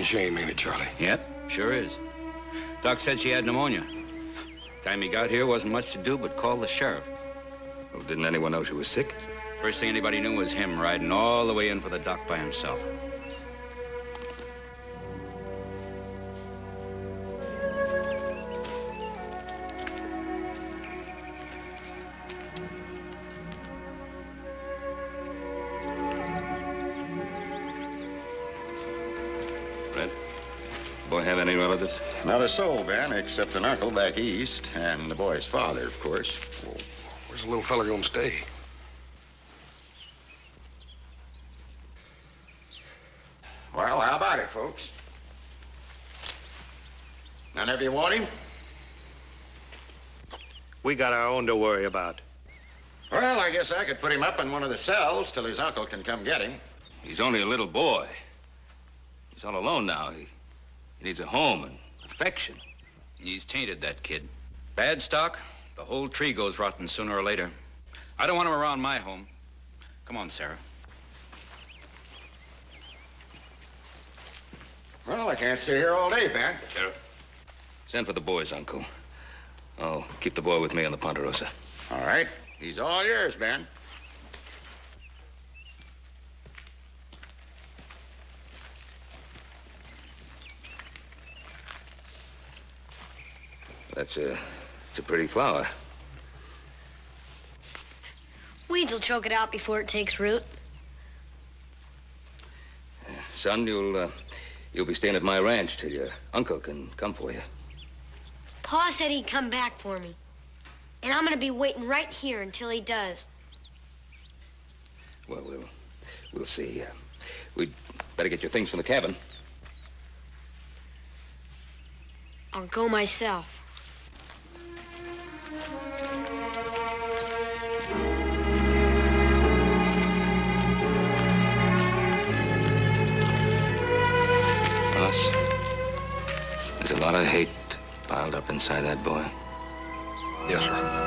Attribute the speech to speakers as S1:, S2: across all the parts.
S1: shame, ain't it, Charlie?
S2: Yep, sure is. Doc said she had pneumonia. Time he got here, wasn't much to do but call the sheriff.
S3: Well, didn't anyone know she was sick?
S2: First thing anybody knew was him riding all the way in for the doc by himself.
S3: Red, boy have any relatives?
S4: Not a soul, Ben, except an uncle back east and the boy's father, of course.
S1: Well, where's the little fella gonna stay?
S4: Well, how about it, folks? None of you want him?
S5: We got our own to worry about.
S4: Well, I guess I could put him up in one of the cells till his uncle can come get him.
S3: He's only a little boy. He's all alone now. He needs a home and affection.
S2: He's tainted, that kid. Bad stock, the whole tree goes rotten sooner or later. I don't want him around my home. Come on, Sarah.
S4: Well, I can't stay here all day, Ben.
S3: Sheriff, send for the boy's uncle. I'll keep the boy with me on the Ponderosa.
S4: All right. He's all yours, Ben.
S3: It's a pretty flower.
S6: Weeds will choke it out before it takes root.
S3: Son, you'll be staying at my ranch till your uncle can come for you.
S6: Pa said he'd come back for me. And I'm gonna be waiting right here until he does.
S3: Well, we'll see. We'd better get your things from the cabin.
S6: I'll go myself.
S3: Us. There's a lot of hate piled up inside that boy.
S1: Yes, sir.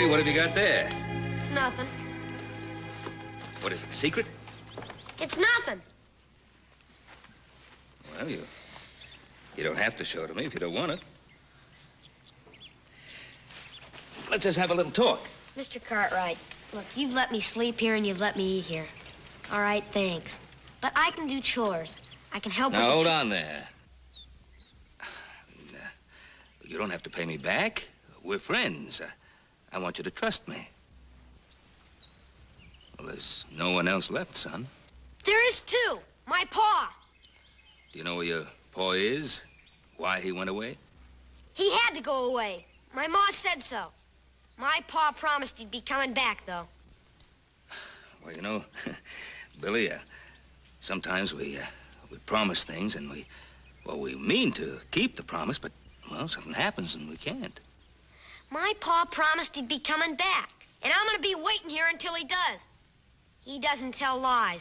S3: What have you got there?
S6: It's nothing.
S3: What is it, a secret?
S6: It's nothing.
S3: Well, you don't have to show it to me if you don't want it. Let's just have a little talk.
S6: Mr. Cartwright, look, you've let me sleep here and you've let me eat here. All right, thanks. But I can do chores. I can help
S3: Now,
S6: with
S3: hold on there. You don't have to pay me back. We're friends. I want you to trust me. Well, there's no one else left, son.
S6: There is too. My pa.
S3: Do you know where your pa is? Why he went away?
S6: He had to go away. My ma said so. My pa promised he'd be coming back, though.
S3: Well, you know, Billy, sometimes we promise things and we mean to keep the promise, but, well, something happens and we can't.
S6: My pa promised he'd be coming back, and I'm gonna be waiting here until he does. He doesn't tell lies.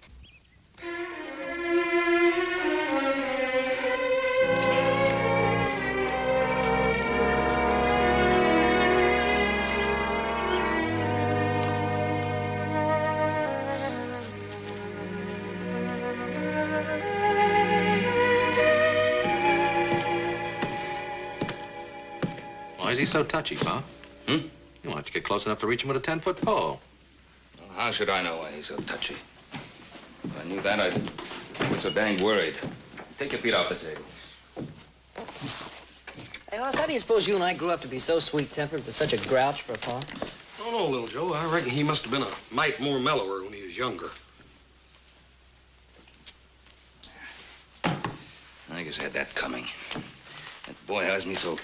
S7: Why is he so touchy, Pa?
S3: Hmm?
S7: You want to get close enough to reach him with a 10-foot pole.
S3: Well, how should I know why he's so touchy? If I knew that, I'd be so dang worried. Take your feet off the table.
S8: Hey, Hoss, how do you suppose you and I grew up to be so sweet-tempered with such a grouch for a pa?
S1: I don't know, little Joe. I reckon he must have been a mite more mellower when he was younger.
S3: always had that coming. That boy has me so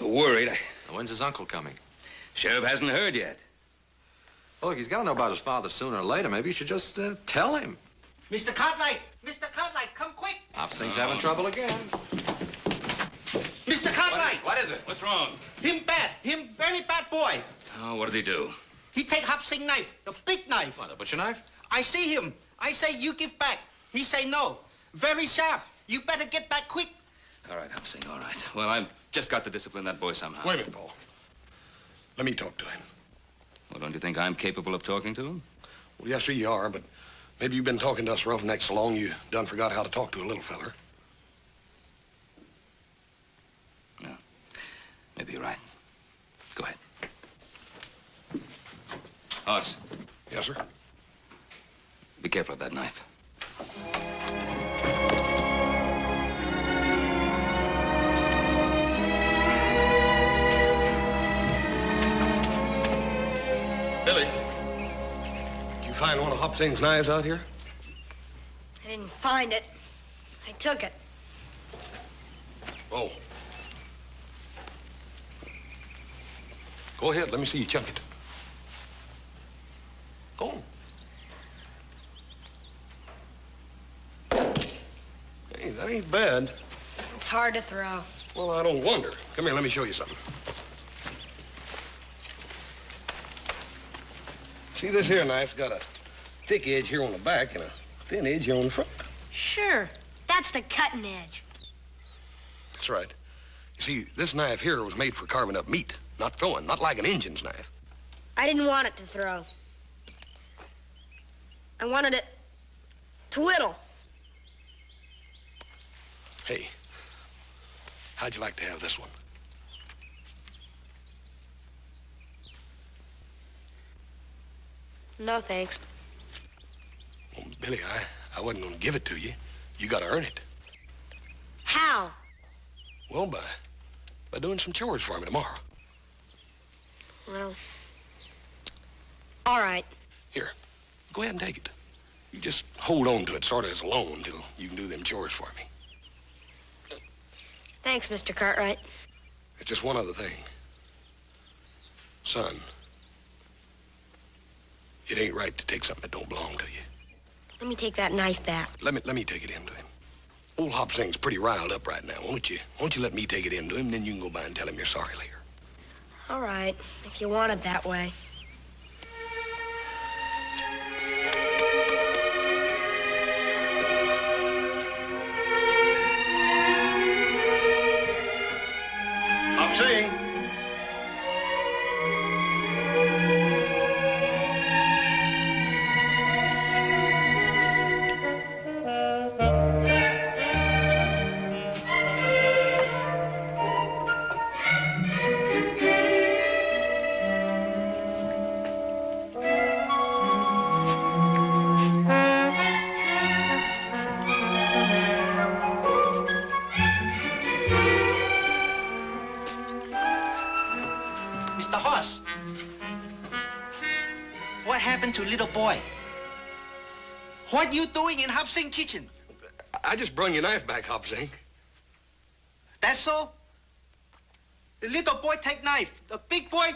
S3: worried.
S7: Now, when's his uncle coming?
S3: Sheriff hasn't heard yet.
S7: Well, look, he's got to know about his father sooner or later. Maybe you should just tell him.
S9: Mr. Cartwright! Mr. Cartwright, come quick!
S7: Hop Sing's having trouble again.
S9: Mr. Cartwright!
S2: What is it? What's wrong?
S9: Him bad. Him very bad boy.
S3: Oh, what did he do?
S9: He take Hop Sing knife, the big knife.
S7: What, a butcher knife?
S9: I see him. I say you give back. He say no. Very sharp. You better get back quick.
S3: All right, Hop Sing, all right. Well, I've just got to discipline that boy somehow.
S1: Wait a minute, Paul. Let me talk to him.
S3: Well, don't you think I'm capable of talking to him?
S1: Well, yes, sir, you are, but maybe you've been talking to us roughnecks so long you done forgot how to talk to a little feller.
S3: No. Maybe you're right. Go ahead. Hoss,
S1: Yes, sir.
S3: be careful of that knife.
S1: Billy. Did you find one of Hop Sing's knives out here?
S6: I didn't find it. I took it.
S1: Oh. Go ahead. Let me see you chunk it. Go on. Hey, that ain't bad.
S6: It's hard to throw.
S1: Well, I don't wonder. Come here, let me show you something. See, this here knife's got a thick edge here on the back and a thin edge here on the front.
S6: Sure. That's the cutting edge.
S1: That's right. You see, this knife here was made for carving up meat, not throwing, not like an Injun's knife.
S6: I didn't want it to throw. I wanted it to whittle.
S1: Hey, how'd you like to have this one?
S6: No, thanks.
S1: Well, Billy, I wasn't gonna give it to you. You gotta earn it.
S6: How?
S1: Well, by doing some chores for me tomorrow.
S6: Well, all right.
S1: Here, go ahead and take it. You just hold on to it sort of as a loan till you can do them chores for me.
S6: Thanks, Mr. Cartwright.
S1: It's just one other thing. Son, it ain't right to take something that don't belong to you.
S6: Let me take that knife back.
S1: Let me take it in to him. Old Hop Sing's pretty riled up right now. Won't you let me take it in to him, then you can go by and tell him you're sorry later.
S6: All right, if you want it that way.
S1: Hop Sing!
S9: Mr. Hoss. What happened to little boy? What you doing in Hop Sing kitchen?
S1: I just brung your knife back, Hop Sing.
S9: That's so? The little boy take knife. The big boy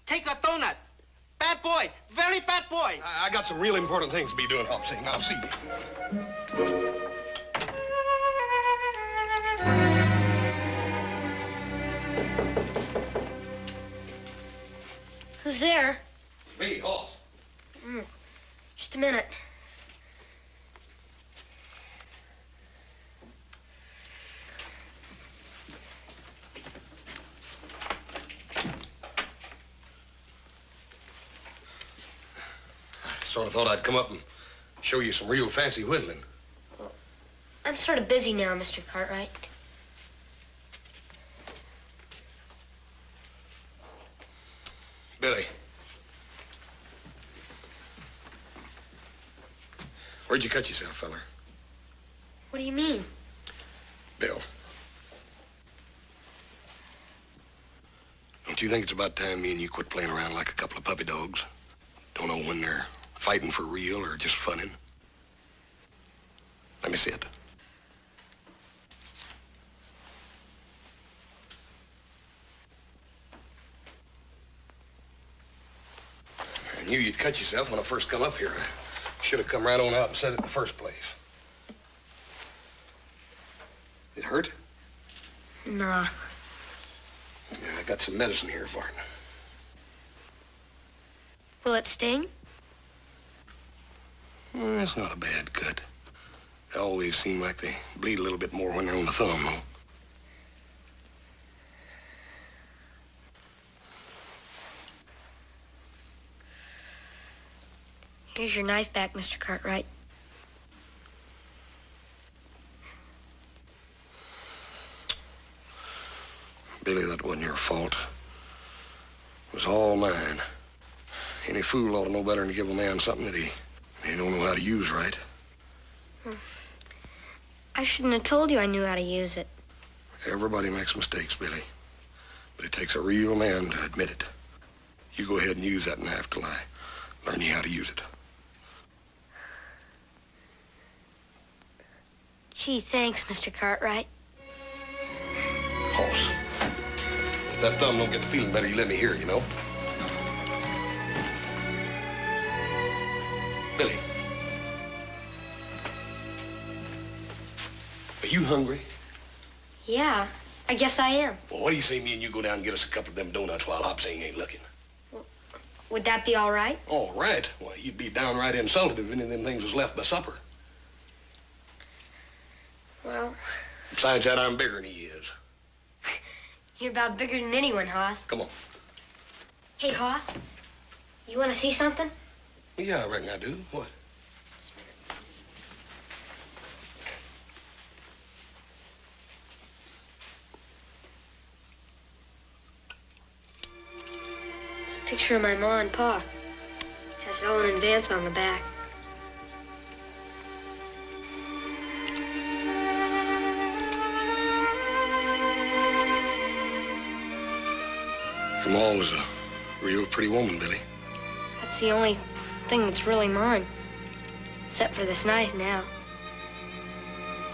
S9: take a donut. Bad boy. Very bad boy.
S1: I got some real important things to be doing, Hop Sing. I'll see you.
S6: Who's there?
S1: Me, Hoss.
S6: Just a minute.
S1: I sort of thought I'd come up and show you some real fancy whittling.
S6: I'm sort of busy now, Mr. Cartwright.
S1: Billy. Where'd you cut yourself, feller?
S6: What do you mean?
S1: Bill. Don't you think it's about time me and you quit playing around like a couple of puppy dogs? Don't know when they're fighting for real or just funning. Let me see it. knew you'd cut yourself when I first come up here. I should have come right on out and said it in the first place. It hurt?
S6: Nah.
S1: Yeah, I got some medicine here for it.
S6: Will it sting?
S1: It's not a bad cut. They always seem like they bleed a little bit more when they're on the thumb, though.
S6: Here's your knife back, Mr. Cartwright.
S1: Billy, that wasn't your fault. It was all mine. Any fool ought to know better than to give a man something that he don't know how to use right.
S6: I shouldn't have told you I knew how to use it.
S1: Everybody makes mistakes, Billy. But it takes a real man to admit it. You go ahead and use that knife till I learn you how to use it.
S6: Gee, thanks, Mr. Cartwright.
S1: Hoss. If that thumb don't get to feeling better, you let me hear, you know? Billy. Are you hungry?
S6: Yeah, I guess I am.
S1: Well, what do you say me and you go down and get us a couple of them donuts while Hopsing ain't looking?
S6: Would that be all right?
S1: All right. Well, you'd be downright insulted if any of them things was left by supper.
S6: Well...
S1: Besides that, I'm bigger than he is.
S6: You're about bigger than anyone, Hoss.
S1: Come on.
S6: Hey, Hoss, you want to see something?
S1: Yeah, I reckon I do. What?
S6: It's a picture of my ma and pa. Has Ellen and Vance on the back.
S1: Your ma was a real pretty woman, Billy.
S6: That's the only thing that's really mine. Except for this knife now.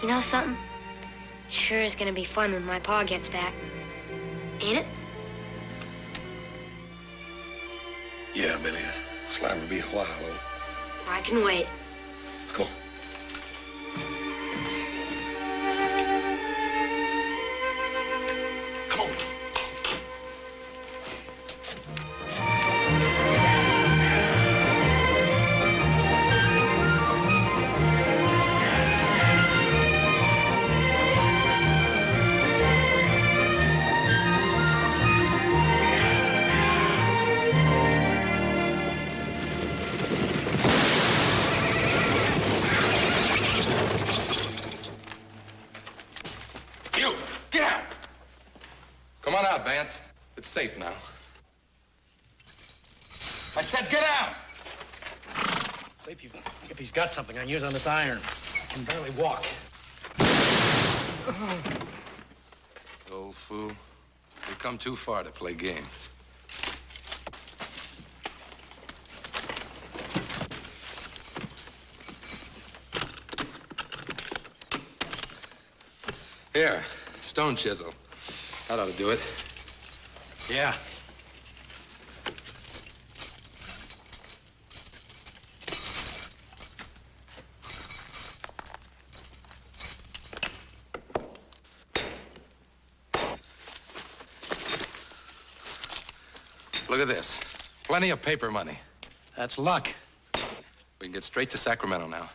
S6: You know something? Sure is gonna be fun when my pa gets back. Ain't it?
S1: Yeah, Billy. It's liable to be a while, though.
S6: I can wait.
S1: Come on. Come on.
S7: Come on out, Vance. It's safe now. I said get out!
S10: Safe if he's got something I can use on this iron. I can barely walk.
S7: Old fool. You've come too far to play games. Here, stone chisel. That ought to do it.
S10: Yeah.
S7: Look at this. Plenty of paper money.
S10: That's luck.
S7: We can get straight to Sacramento now.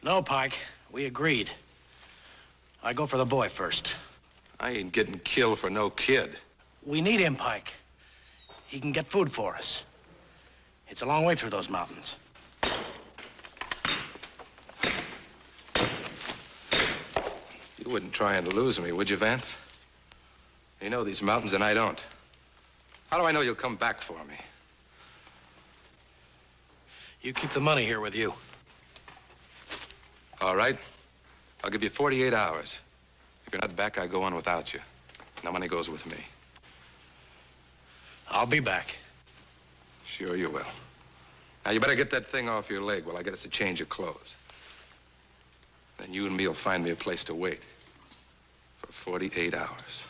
S10: No, Pike. We agreed. I go for the boy first.
S7: I ain't getting killed for no kid.
S10: We need him, Pike. He can get food for us. It's a long way through those mountains.
S7: You wouldn't try and lose me, would you, Vance? You know these mountains and I don't. How do I know you'll come back for me?
S10: You keep the money here with you.
S7: All right. I'll give you 48 hours. If you're not back, I go on without you. No money goes with me.
S10: I'll be back.
S7: Sure you will. Now, you better get that thing off your leg while I get us a change of clothes. Then you and me will find me a place to wait for 48 hours.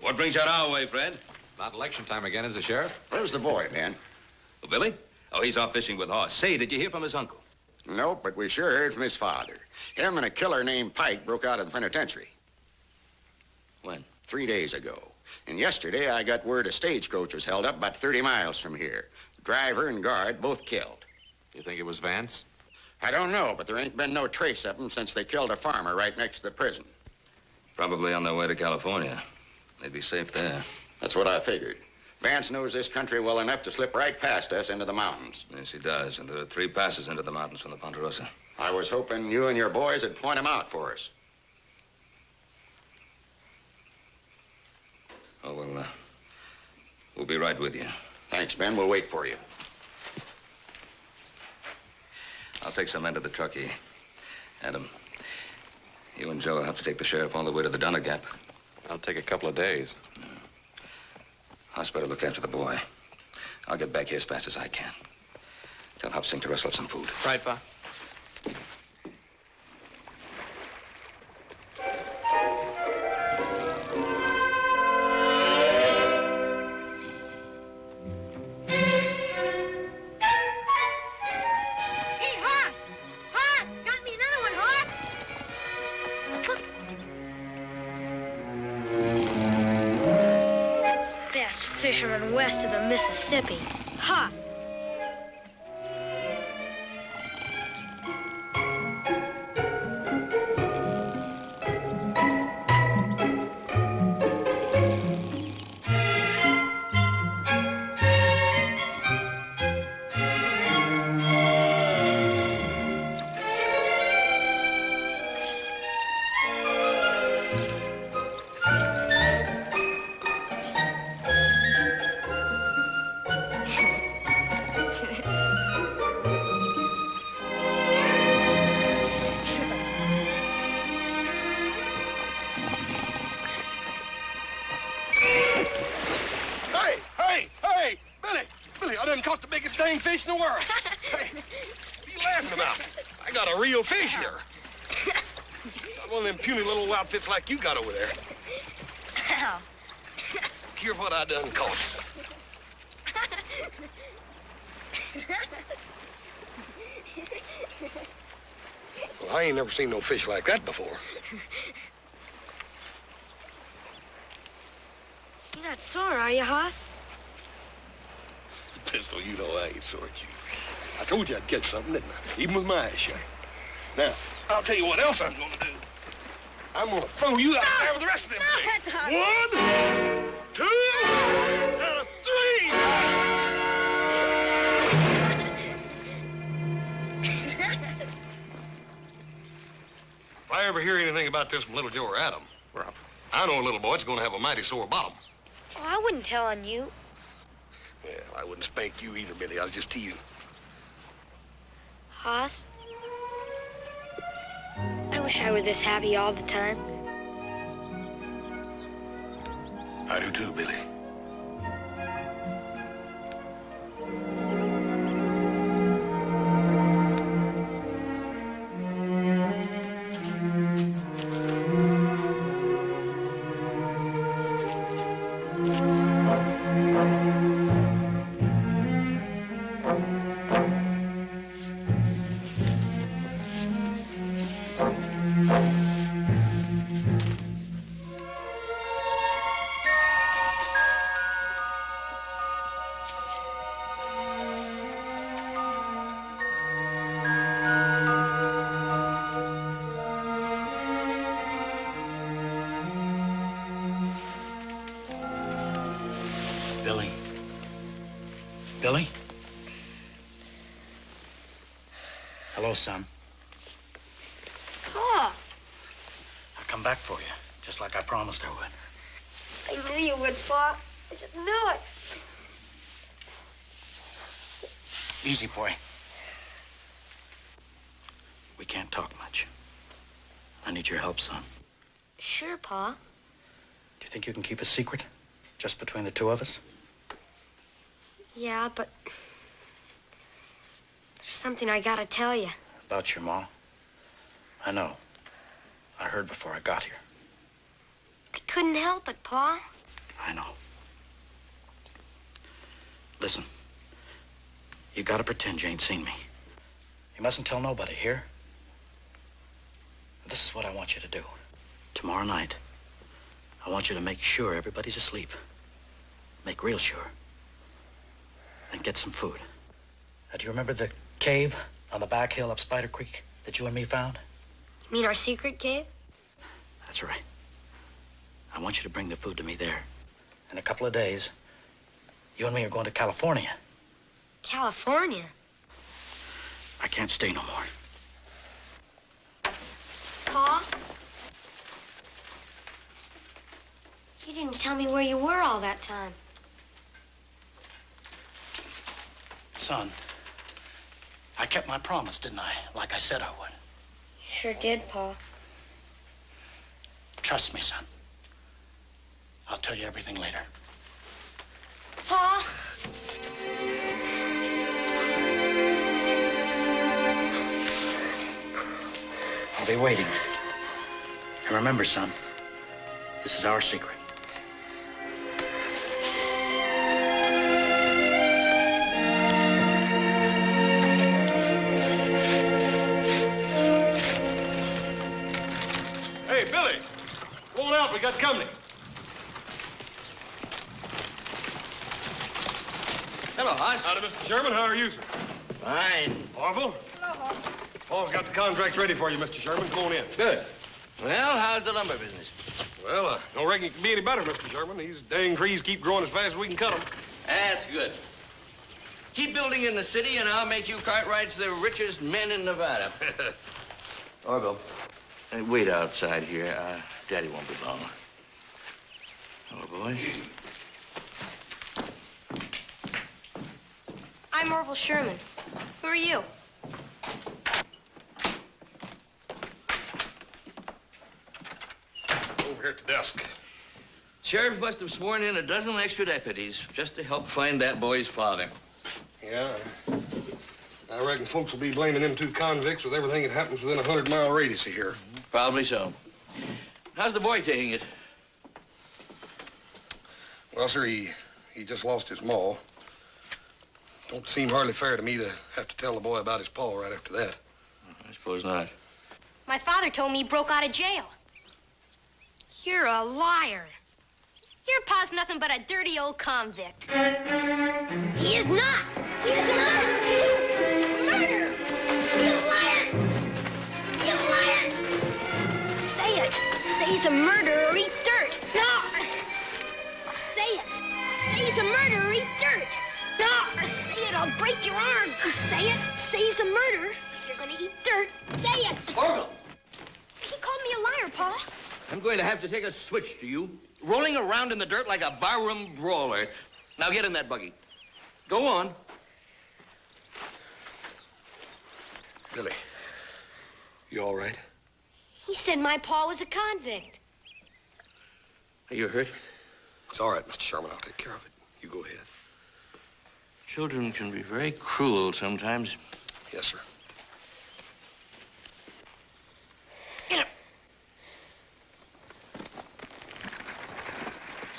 S3: What brings you out our way, Fred?
S7: It's not election time again, is it, Sheriff?
S4: Where's the boy, Ben?
S3: Oh, Billy? Oh, he's off fishing with Hoss. Say, did you hear from his uncle?
S4: Nope, but we sure heard from his father. Him and a killer named Pike broke out of the penitentiary.
S3: When?
S4: 3 days ago. And yesterday I got word a stagecoach was held up about 30 miles from here. Driver and guard both killed.
S7: You think it was Vance?
S4: I don't know, but there ain't been no trace of them since they killed a farmer right next to the prison.
S3: Probably on their way to California. They'd be safe there.
S4: That's what I figured. Vance knows this country well enough to slip right past us into the mountains.
S3: Yes, he does. And there are 3 passes into the mountains from the Ponderosa.
S4: I was hoping you and your boys would point him out for us.
S3: Oh, well, we'll be right with you.
S4: Thanks, Ben. We'll wait for you.
S3: I'll take some men to the truckee. Adam, you and Joe will have to take the sheriff all the way to the Donner Gap.
S7: I'll take a couple of days.
S3: Hoss better look after the boy. I'll get back here as fast as I can. Tell Hop Sink to rustle up some food.
S8: Right, Pa.
S6: Fisherman west of the Mississippi. Ha!
S1: Fish in the world. Hey, what are you laughing about? I got a real fish here. Not one of them puny little outfits like you got over there.
S6: Ow.
S1: Hear what I done caught. Well, I ain't never seen no fish like that before.
S6: You're not sore, are you, Hoss?
S1: Pistol, you know I ain't sore at you. I told you I'd catch something, didn't I? Even with my eyes shut. Now, I'll tell you what else I'm gonna do. I'm gonna throw you out there with the rest of them fish. 1, 2, and 3. If I ever hear anything about this from Little Joe or Adam, well, I know a little boy that's gonna have a mighty sore bottom.
S6: Oh, I wouldn't tell on you.
S1: Well, I wouldn't spank you either, Billy. I was just teasing.
S6: Hoss, I wish I were this happy all the time.
S1: I do too, Billy.
S10: Billy? Billy? Hello, son.
S6: Pa!
S10: I'll come back for you, just like I promised I would.
S6: I knew you would, Pa. I just knew it.
S10: Easy, boy. We can't talk much. I need your help, son.
S6: Sure, Pa.
S10: Do you think you can keep a secret? Just between the two of us?
S6: Yeah, but there's something I gotta tell you.
S10: About your ma? I know. I heard before I got here.
S6: I couldn't help it, Pa.
S10: I know. Listen, you gotta pretend you ain't seen me. You mustn't tell nobody, here? This is what I want you to do. Tomorrow night, I want you to make sure everybody's asleep. Make real sure. And get some food. Now, do you remember the cave on the back hill up Spider Creek that you and me found?
S6: You mean our secret cave?
S10: That's right. I want you to bring the food to me there. In a couple of days, you and me are going to California.
S6: California?
S10: I can't stay no more.
S6: Pa? You didn't tell me where you were all that time.
S10: Son, I kept my promise, didn't I? Like I said I would.
S6: You sure did, Pa.
S10: Trust me, son. I'll tell you everything later.
S6: Pa?
S10: I'll be waiting. And remember, son, this is our secret.
S1: Hey, Billy, roll out. We got company.
S3: Hello, Hoss.
S1: Howdy, Mr. Sherman. How are you, sir?
S3: Fine.
S1: Orville?
S6: Hello, Hoss.
S1: Paul's got the contracts ready for you, Mr. Sherman. Come on in.
S3: Good. Well, how's the lumber business?
S1: Well, I don't reckon it can be any better, Mr. Sherman. These dang trees keep growing as fast as we can cut them.
S3: That's good. Keep building in the city, and I'll make you Cartwrights the richest men in Nevada. Orville, wait outside here. Daddy won't be long. Hello, boy.
S6: I'm Orville Sherman. Who are you?
S1: Over here at the desk.
S3: Sheriff must have sworn in a dozen extra deputies just to help find that boy's father.
S1: Yeah, I reckon folks will be blaming them two convicts with everything that happens within a 100-mile radius of here.
S3: Probably so. How's the boy taking it?
S1: Well, sir, he just lost his ma. Don't seem hardly fair to me to have to tell the boy about his pa right after that.
S3: I suppose not.
S6: My father told me he broke out of jail. You're a liar. Your pa's nothing but a dirty old convict. He is not. He is not. Murder. You liar. You liar. Say it. Say he's a murderer or eat dirt. No. Say it. Say he's a murderer or eat dirt. No. Say it. I'll break your arm. Say it. Say he's a murderer. You're gonna eat dirt. Say it.
S3: Orville!
S6: He called me a liar, Pa.
S3: I'm going to have to take a switch to you. Rolling around in the dirt like a barroom brawler. Now get in that buggy. Go on.
S1: Billy, you all right?
S6: He said my pa was a convict.
S3: Are you hurt?
S1: It's all right, Mr. Sherman. I'll take care of it. You go ahead.
S3: Children can be very cruel sometimes.
S1: Yes, sir.
S6: Get up.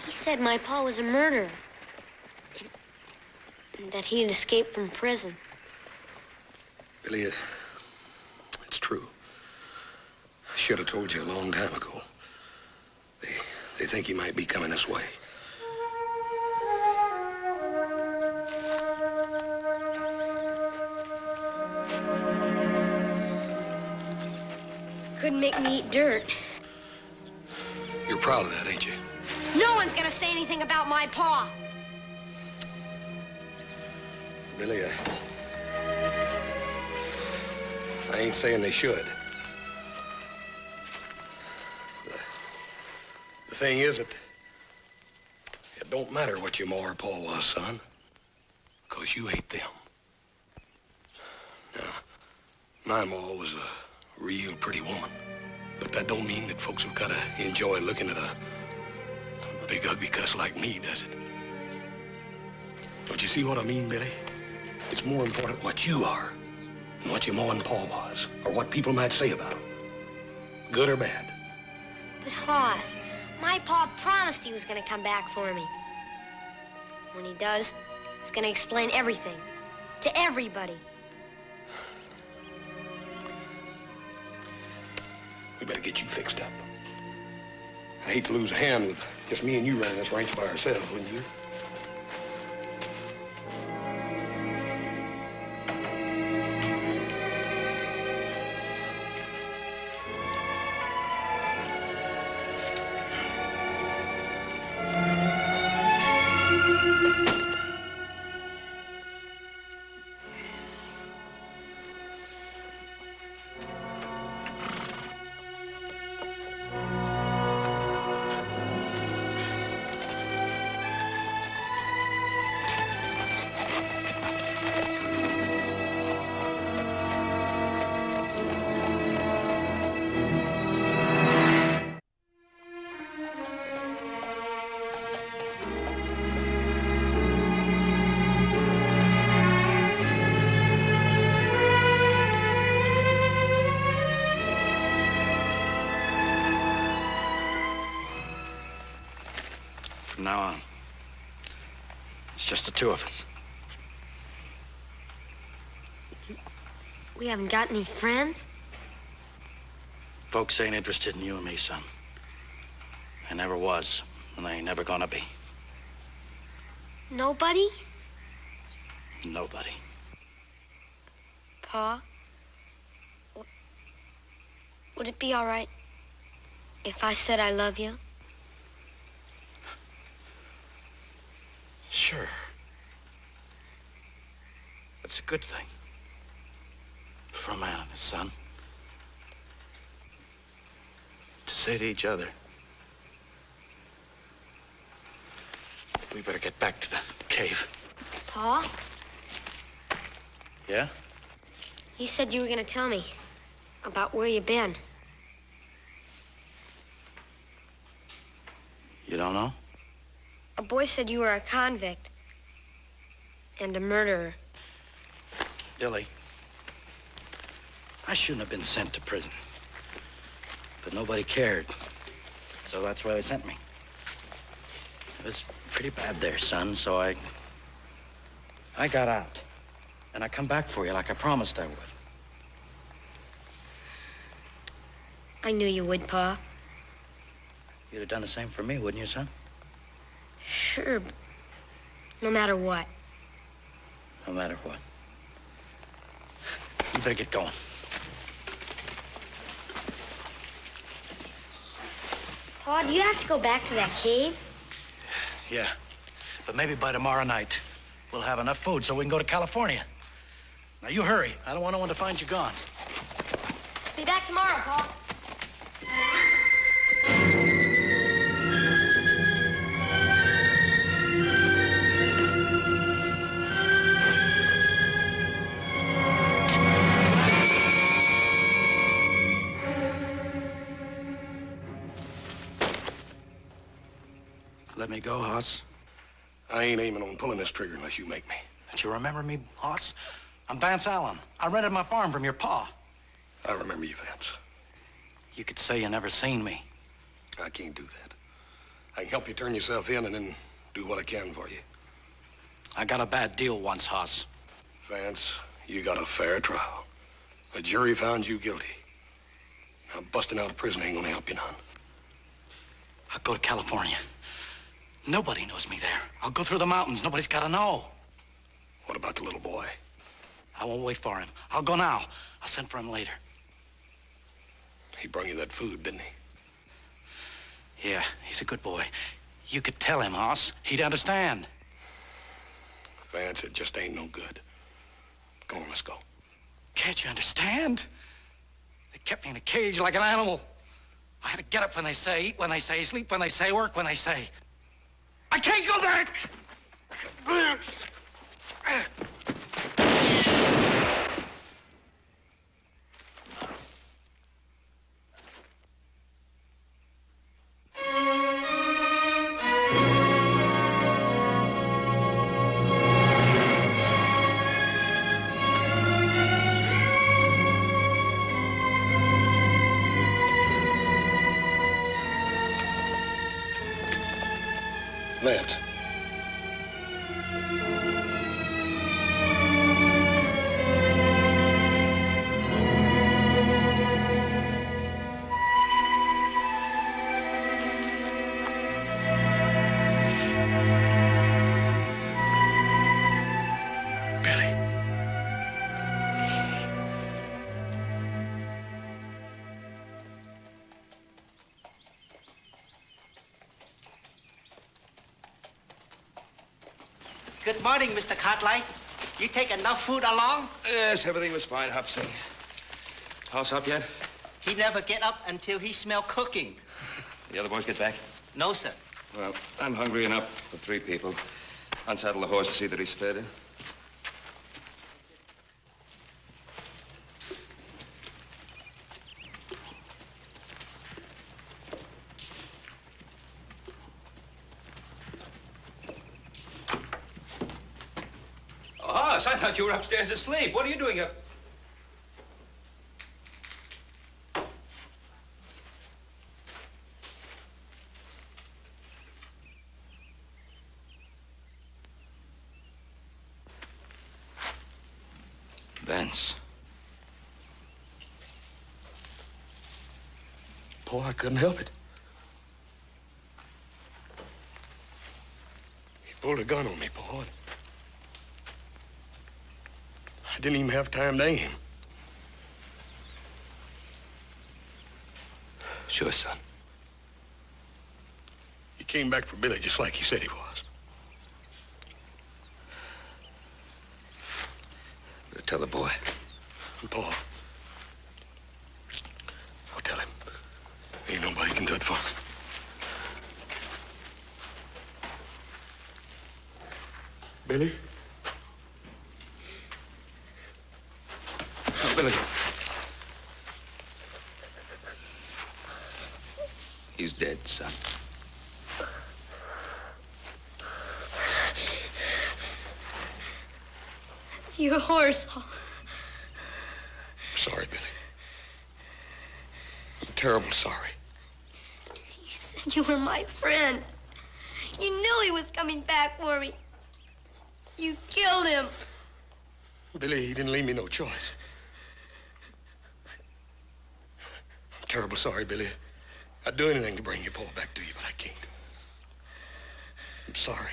S6: He said my pa was a murderer. And that he had escaped from prison.
S1: Billy, it's true. I should have told you a long time ago. They think he might be coming this way.
S6: Couldn't make me eat dirt.
S1: You're proud of that, ain't you?
S6: No one's gonna say anything about my pa.
S1: Billy, I ain't saying they should. The thing is that it don't matter what your ma or pa was, son, 'cause you ain't them. Now, my ma was a real pretty woman, but that don't mean that folks have got to enjoy looking at a big ugly cuss like me, does it? Don't you see what I mean, Billy? It's more important what you are than what your ma and pa was, or what people might say about them, good or bad.
S6: But Hoss, My pa promised he was gonna come back for me. When he does, he's gonna explain everything to everybody.
S1: We better get you fixed up. I hate to lose a hand with just me and you running this ranch by ourselves, wouldn't you?
S10: From now on, it's just the two of us.
S6: We haven't got any friends?
S10: Folks ain't interested in you and me, son. They never was, and they ain't never gonna be.
S6: Nobody?
S10: Nobody.
S6: Pa? Would it be all right if I said I love you?
S10: Sure. That's a good thing. For a man and his son. To say to each other, we better get back to the cave.
S6: Pa?
S10: Yeah?
S6: You said you were gonna tell me about where you've been.
S10: You don't know?
S6: A boy said you were a convict and a murderer.
S10: Billy, I shouldn't have been sent to prison. But nobody cared. So that's why they sent me. It was pretty bad there, son, so I got out. And I come back for you like I promised I would.
S6: I knew you would, Pa.
S10: You'd have done the same for me, wouldn't you, son?
S6: Sure, but no matter what.
S10: No matter what. You better get going.
S6: Pa, do you have to go back to that cave?
S10: Yeah, but maybe by tomorrow night, we'll have enough food so we can go to California. Now, you hurry. I don't want no one to find you gone.
S6: Be back tomorrow, Pa.
S10: Let me go, Hoss.
S1: I ain't aiming on pulling this trigger unless you make me.
S10: Don't you remember me, Hoss? I'm Vance Allen. I rented my farm from your pa.
S1: I remember you, Vance.
S10: You could say you never seen me.
S1: I can't do that. I can help you turn yourself in and then do what I can for you.
S10: I got a bad deal once, Hoss.
S1: Vance, you got a fair trial. A jury found you guilty. Now, busting out of prison ain't gonna help you none.
S10: I'll go to California. Nobody knows me there. I'll go through the mountains. Nobody's got to know.
S1: What about the little boy?
S10: I won't wait for him. I'll go now. I'll send for him later.
S1: He brought you that food, didn't he?
S10: Yeah, he's a good boy. You could tell him, Hoss. He'd understand.
S1: Vance, it just ain't no good. Come on, let's go.
S10: Can't you understand? They kept me in a cage like an animal. I had to get up when they say, eat when they say, sleep when they say, work when they say. I can't go back!
S1: Lance.
S9: Good morning, Mr. Cartwright. You take enough food along?
S3: Yes, everything was fine, Hobson. House up yet?
S9: He never get up until he smell cooking.
S3: The other boys get back?
S9: No, sir.
S3: Well, I'm hungry enough for 3 people. Unsaddle the horse to see that he's fed. I thought you were upstairs asleep. What are you doing up? Vance.
S1: Boy, I couldn't help it. He pulled a gun on me, boy. I didn't even have time to aim.
S3: Sure, son.
S1: He came back for Billy just like he said he was.
S3: Tell the boy.
S1: Paul. I'll tell him. Ain't nobody can do it for me. Billy?
S3: Oh, Billy. He's dead, son.
S6: It's your horse.
S1: Sorry, Billy. I'm terrible sorry.
S6: You said you were my friend. You knew he was coming back for me. You killed him.
S1: Billy, he didn't leave me no choice. I'm terrible sorry, Billy. I'd do anything to bring your Paul back to you, but I can't. I'm sorry.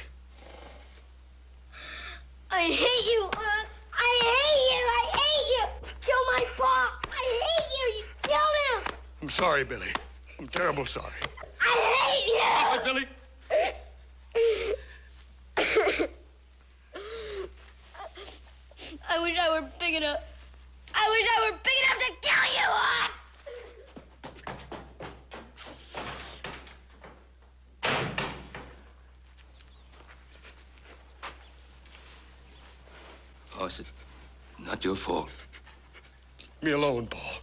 S6: I hate you, Aunt. I hate you. I hate you. Kill my Paul. I hate you. You killed him.
S1: I'm sorry, Billy. I'm terrible sorry.
S6: I hate you.
S1: Billy.
S6: I wish I were big enough. I wish I were big enough to kill you, Aunt.
S3: Horse, it's not your fault.
S1: Leave me alone, Paul.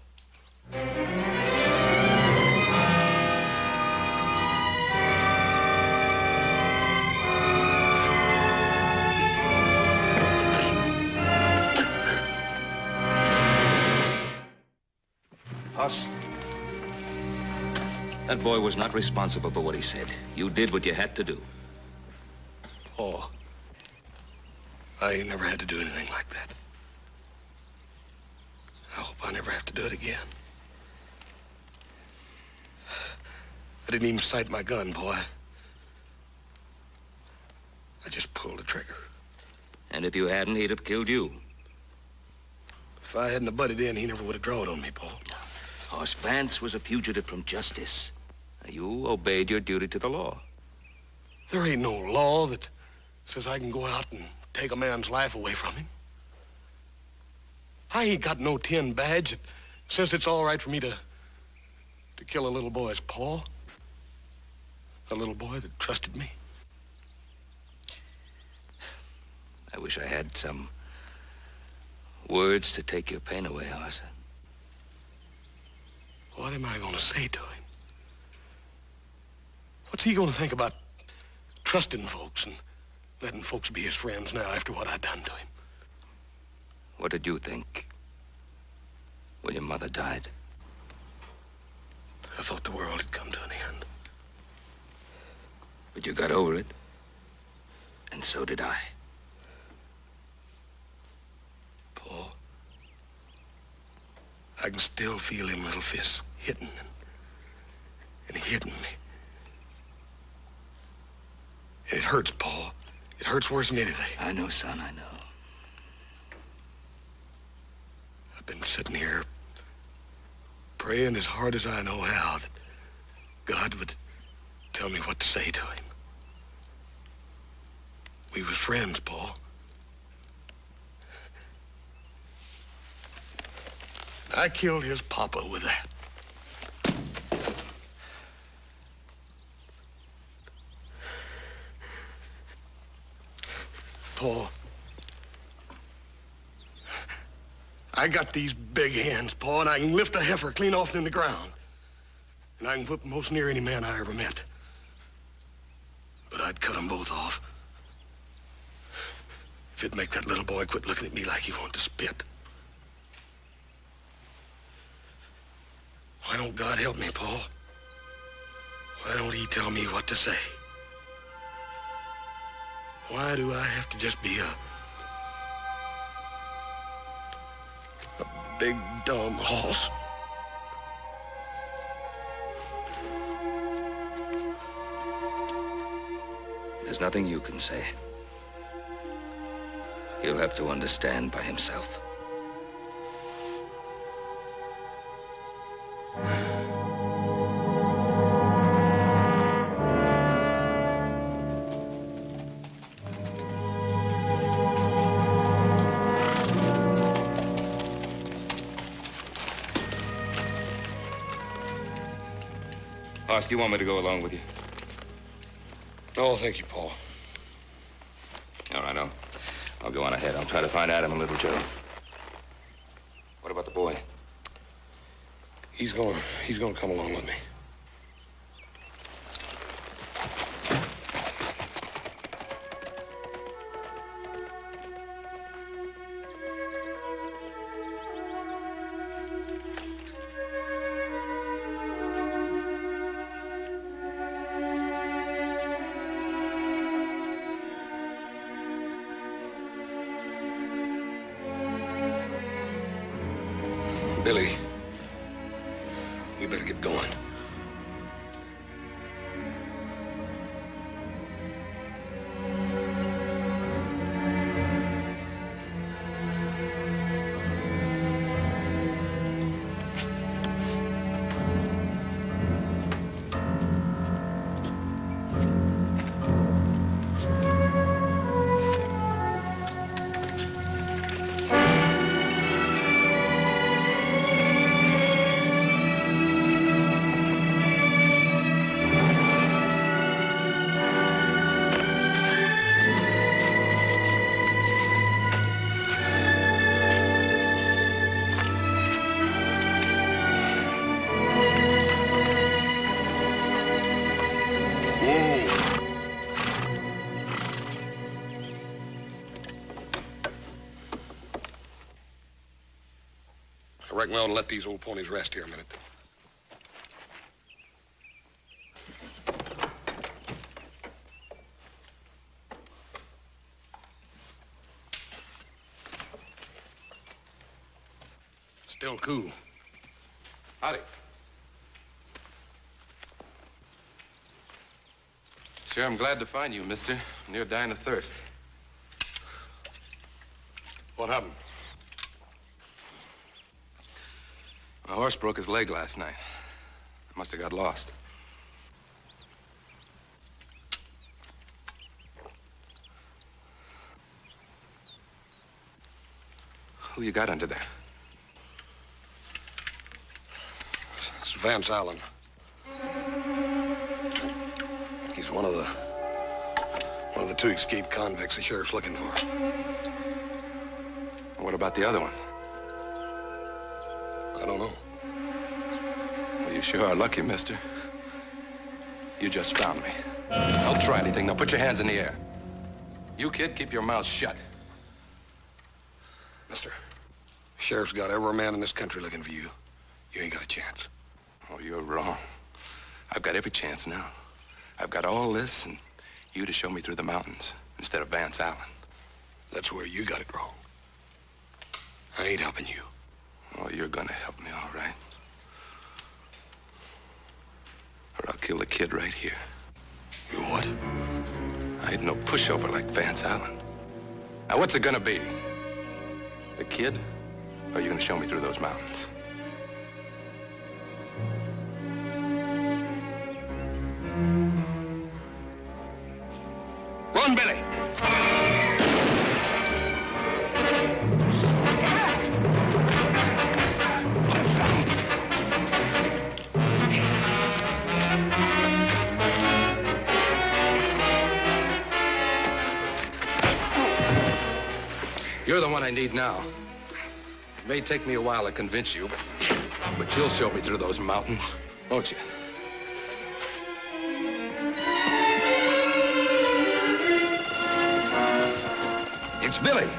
S3: Hoss, that boy was not responsible for what he said. You did what you had to do.
S1: Paul. I ain't never had to do anything like that. I hope I never have to do it again. I didn't even sight my gun, boy. I just pulled the trigger.
S3: And if you hadn't, he'd have killed you.
S1: If I hadn't have butted in, he never would have drawed on me, Paul.
S3: Hoss, Vance was a fugitive from justice. You obeyed your duty to the law.
S1: There ain't no law that says I can go out and take a man's life away from him. I ain't got no tin badge that says it's all right for me to kill a little boy's paw. A little boy that trusted me.
S3: I wish I had some words to take your pain away, Hoss.
S1: What am I going to say to him? What's he going to think about trusting folks and letting folks be his friends now after what I done to him?
S3: What did you think when your mother died?
S1: I thought the world had come to an end.
S3: But you got over it. And so did I.
S1: Paul, I can still feel him little fists hitting and hitting me. And it hurts, Paul. It hurts worse than anything.
S3: I know, son, I know.
S1: I've been sitting here praying as hard as I know how that God would tell me what to say to him. We was friends, Paul. I killed his papa with that. Paul, I got these big hands, Paul, and I can lift a heifer clean off in the ground. And I can whip most near any man I ever met. But I'd cut them both off if it'd make that little boy quit looking at me like he wanted to spit. Why don't God help me, Paul? Why don't he tell me what to say? Why do I have to just be a big, dumb horse?
S3: There's nothing you can say. He'll have to understand by himself.
S2: Hoss, do you want me to go along with you?
S1: No, thank you, Paul.
S2: All right, I'll go on ahead. I'll try to find Adam and Little Joe. What about the boy?
S1: He's gonna come along with me. Billy, we better get going. I reckon we ought to let these old ponies rest here a minute. Still cool.
S7: Howdy. Sure, I'm glad to find you, mister. Near dying of thirst.
S1: What happened?
S7: My horse broke his leg last night. Must have got lost. Who you got under there?
S1: It's Vance Allen. He's one of the two escaped convicts the sheriff's looking for.
S7: What about the other one?
S1: I don't know.
S7: Well, you sure are lucky, mister. You just found me. Don't try anything. Now put your hands in the air. You, kid, keep your mouth shut.
S1: Mister, sheriff's got every man in this country looking for you. You ain't got a chance.
S7: Oh, you're wrong. I've got every chance now. I've got all this and you to show me through the mountains. instead of Vance Allen.
S1: That's where you got it wrong. I ain't helping you.
S7: Oh, you're gonna help me, all right. Or I'll kill the kid right here.
S1: You what?
S7: I ain't no pushover like Vance Allen. Now, what's it gonna be? The kid? Or are you gonna show me through those mountains?
S1: Run, Billy!
S7: You're the one I need now. It may take me a while to convince you, but you'll show me through those mountains, won't you?
S2: It's Billy.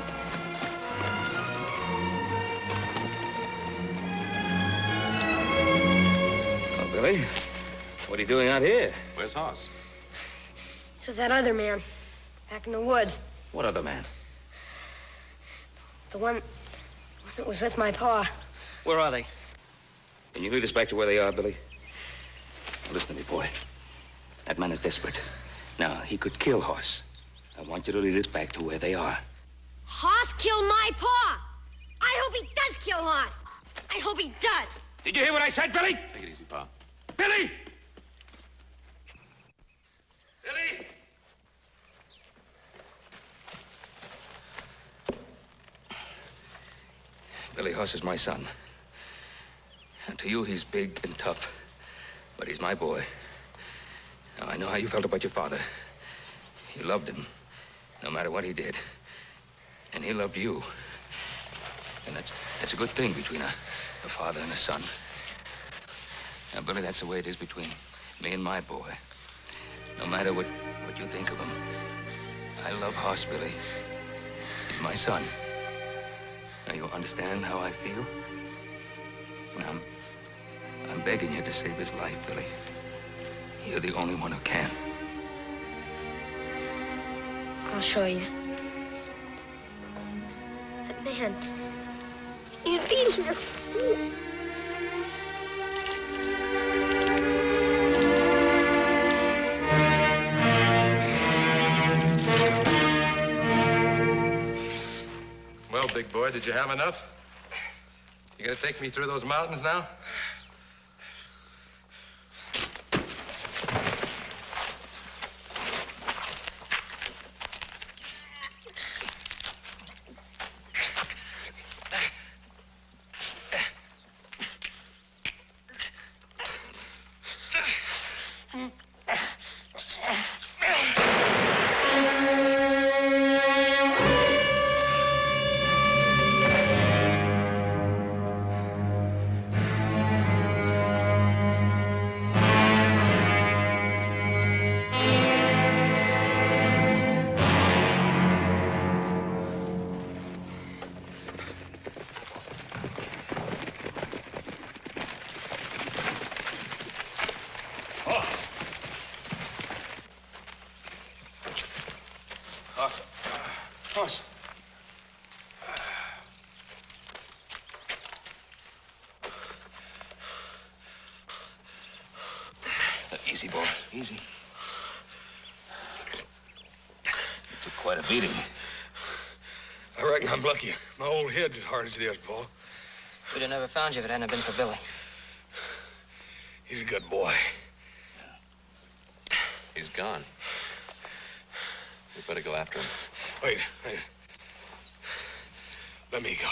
S2: Oh, Billy, what are you doing out here?
S7: Where's Hoss?
S6: It's with that other man, back in the woods.
S2: What other man?
S6: The one that was with my pa.
S8: Where are they?
S2: Can you lead us back to where they are, Billy? Now, listen to me, boy. That man is desperate. Now, he could kill Hoss. I want you to lead us back to where they are.
S6: Hoss killed my pa. I hope he does kill Hoss. I hope he does.
S2: Did you hear what I said, Billy?
S7: Take it easy, Pa.
S2: Billy! Billy! Billy Hoss is my son. And to you, he's big and tough. But he's my boy. Now, I know how you felt about your father. You loved him, no matter what he did. And he loved you. And that's a good thing between a father and a son. Now, Billy, that's the way it is between me and my boy. No matter what you think of him. I love Hoss, Billy. He's my son. Now, you understand how I feel? I'm begging you to save his life, Billy. You're the only one who can.
S6: I'll show you. That man. He's beating her.
S7: Well, big boy, did you have enough? You gonna take me through those mountains now?
S1: Hoss.
S2: Easy, boy. Easy. You took quite a beating.
S1: I reckon I'm lucky. My old head's as hard as it is, Paul.
S8: We'd have never found you if it hadn't been for Billy.
S1: He's a good boy.
S11: He's gone. We better go after him.
S1: Wait. Let me go.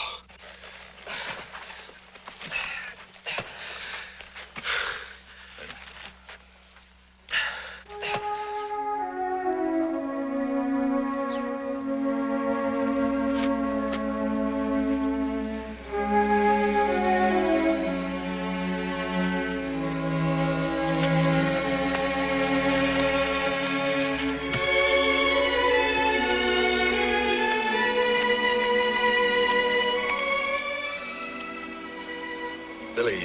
S1: Billy,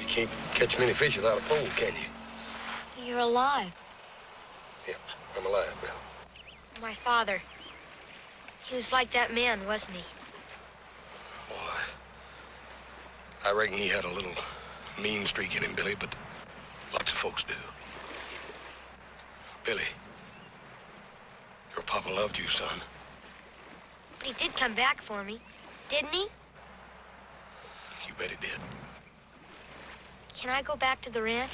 S1: you can't catch many fish without a pole, can you?
S6: You're alive.
S1: Yeah, I'm alive, Bill.
S6: My father. He was like that man, wasn't he?
S1: Boy, I reckon he had a little mean streak in him, Billy, but lots of folks do. Billy, your papa loved you, son.
S6: But he did come back for me, didn't he?
S1: You bet he did.
S6: Can I go back to the ranch?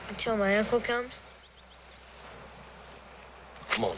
S6: Until my uncle comes?
S1: Come on.